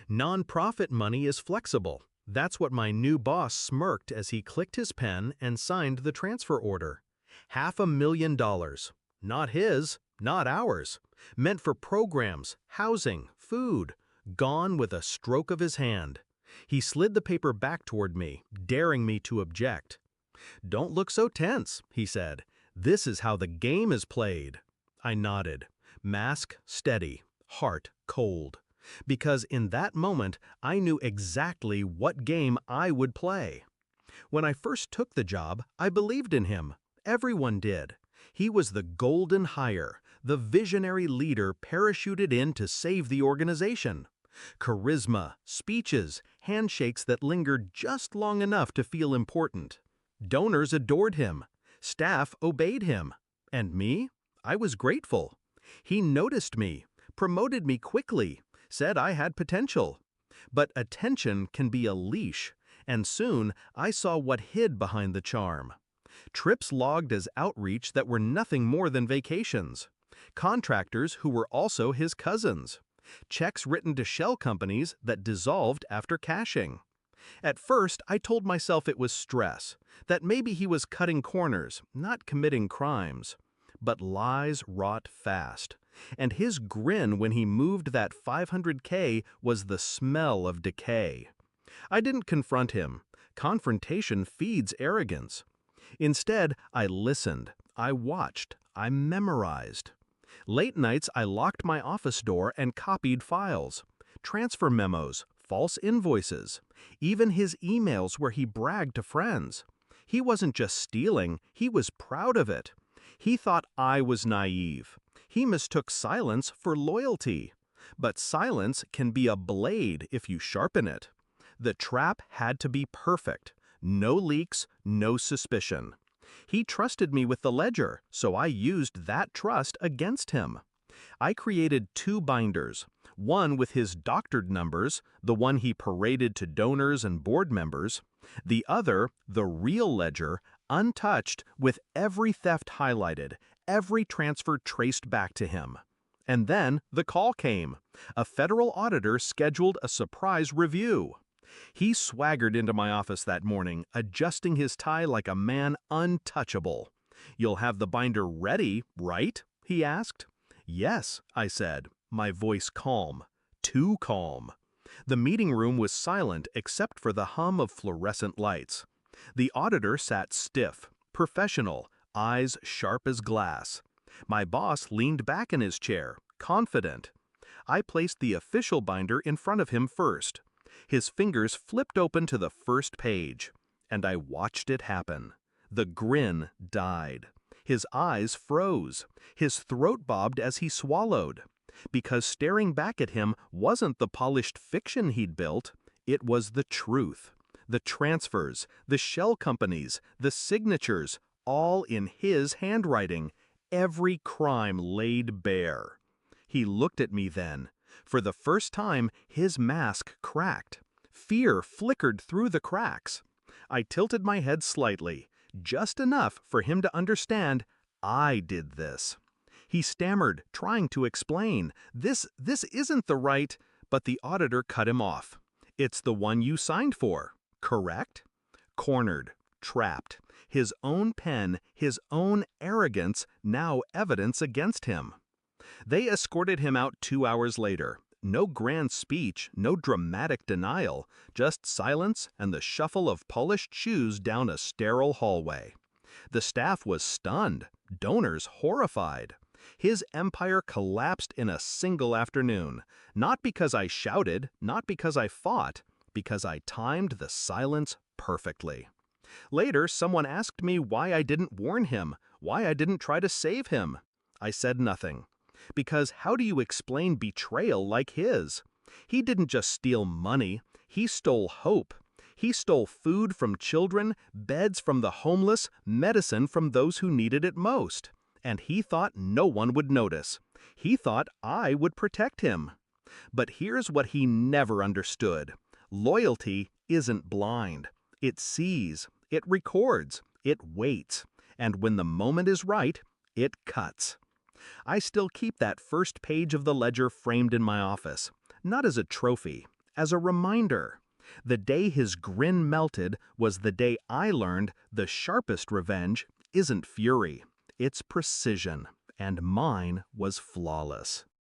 Nonprofit money is flexible. That's what my new boss smirked as he clicked his pen and signed the transfer order. $500,000. Not his, not ours. Meant for programs, housing, food. Gone with a stroke of his hand. He slid the paper back toward me, daring me to object. "Don't look so tense," he said. "This is how the game is played." I nodded. Mask steady, heart cold. Because in that moment, I knew exactly what game I would play. When I first took the job, I believed in him. Everyone did. He was the golden hire, the visionary leader parachuted in to save the organization. Charisma, speeches, handshakes that lingered just long enough to feel important. Donors adored him. Staff obeyed him. And me? I was grateful. He noticed me, promoted me quickly, said I had potential. But attention can be a leash, and soon I saw what hid behind the charm. Trips logged as outreach that were nothing more than vacations. Contractors who were also his cousins. Checks written to shell companies that dissolved after cashing. At first, I told myself it was stress, that maybe he was cutting corners, not committing crimes. But lies rot fast. And his grin when he moved that $500K was the smell of decay. I didn't confront him. Confrontation feeds arrogance. Instead, I listened, I watched, I memorized. Late nights, I locked my office door and copied files. Transfer memos, false invoices, even his emails where he bragged to friends. He wasn't just stealing, he was proud of it. He thought I was naive. He mistook silence for loyalty. But silence can be a blade if you sharpen it. The trap had to be perfect. No leaks, no suspicion. He trusted me with the ledger, so I used that trust against him. I created 2 binders, one with his doctored numbers, the one he paraded to donors and board members, the other, the real ledger, untouched with every theft highlighted, every transfer traced back to him. And then the call came. A federal auditor scheduled a surprise review. He swaggered into my office that morning, adjusting his tie like a man untouchable. "You'll have the binder ready, right?" he asked. "Yes," I said, my voice calm. Too calm. The meeting room was silent except for the hum of fluorescent lights. The auditor sat stiff, professional, eyes sharp as glass. My boss leaned back in his chair, confident. I placed the official binder in front of him first. His fingers flipped open to the first page, and I watched it happen. The grin died. His eyes froze. His throat bobbed as he swallowed. Because staring back at him wasn't the polished fiction he'd built, it was the truth. The transfers, the shell companies, the signatures, all in his handwriting, every crime laid bare. He looked at me then. For the first time, his mask cracked. Fear flickered through the cracks. I tilted my head slightly, just enough for him to understand I did this. He stammered, trying to explain, This isn't the right," but the auditor cut him off. "It's the one you signed for, correct?" Cornered, trapped. His own pen, his own arrogance, now evidence against him. They escorted him out 2 hours later. No grand speech, no dramatic denial, just silence and the shuffle of polished shoes down a sterile hallway. The staff was stunned, donors horrified. His empire collapsed in a single afternoon, not because I shouted, not because I fought, because I timed the silence perfectly. Later, someone asked me why I didn't warn him, why I didn't try to save him. I said nothing. Because how do you explain betrayal like his? He didn't just steal money, he stole hope. He stole food from children, beds from the homeless, medicine from those who needed it most. And he thought no one would notice. He thought I would protect him. But here's what he never understood. Loyalty isn't blind. It sees, it records, it waits. And when the moment is right, it cuts. I still keep that first page of the ledger framed in my office, not as a trophy, as a reminder. The day his grin melted was the day I learned the sharpest revenge isn't fury, it's precision, and mine was flawless.